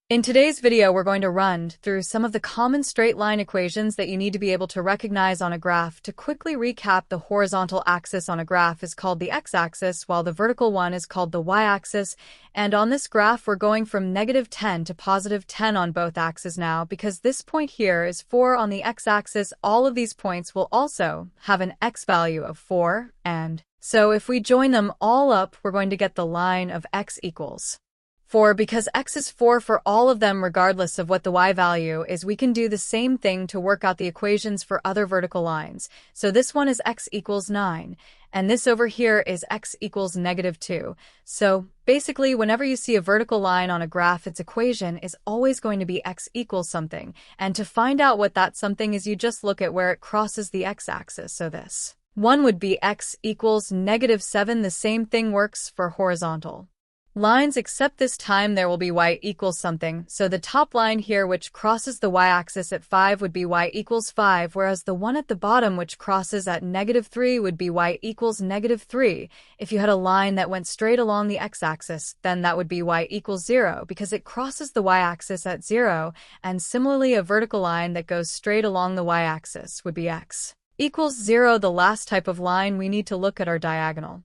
In today's video, we're going to run through some of the common straight line equations that you need to be able to recognize on a graph. To quickly recap, the horizontal axis on a graph is called the x-axis, while the vertical one is called the y-axis. And on this graph, we're going from -10 to +10 on both axes now, because this point here is 4 on the x-axis. All of these points will also have an x value of 4, and so if we join them all up, we're going to get the line of x equals 4. Because x is 4 for all of them regardless of what the y value is, we can do the same thing to work out the equations for other vertical lines. So this one is x equals 9, and this over here is x equals -2. So basically, whenever you see a vertical line on a graph, its equation is always going to be x equals something. And to find out what that something is, you just look at where it crosses the x-axis. So this one would be x equals -7. The same thing works for horizontal lines, except this time there will be y equals something. So the top line here, which crosses the y-axis at 5, would be y equals 5, whereas the one at the bottom, which crosses at -3, would be y equals -3. If you had a line that went straight along the x-axis, then that would be y equals 0, because it crosses the y-axis at 0, and similarly a vertical line that goes straight along the y-axis would be x equals 0. The last type of line we need to look at are diagonal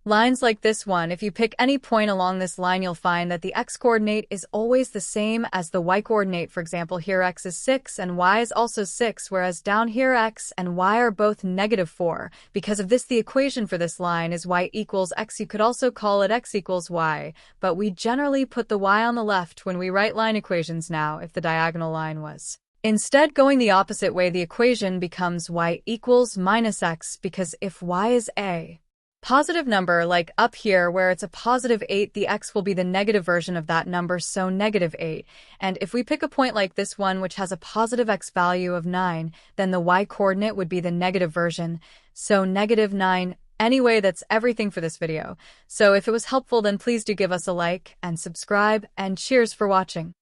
lines like this one. If you pick any point along this line, you'll find that the x-coordinate is always the same as the y-coordinate. For example, here x is 6 and y is also 6, whereas down here x and y are both -4. Because of this, the equation for this line is y equals x. You could also call it x equals y, but we generally put the y on the left when we write line equations now if the diagonal line was instead going the opposite way. The equation becomes y equals -x, because if y is a positive number, like up here where it's a +8, the x will be the negative version of that number, so -8. And if we pick a point like this one, which has a positive x value of 9, then the y-coordinate would be the negative version, so -9. Anyway, that's everything for this video. So if it was helpful, then please do give us a like and subscribe, and cheers for watching.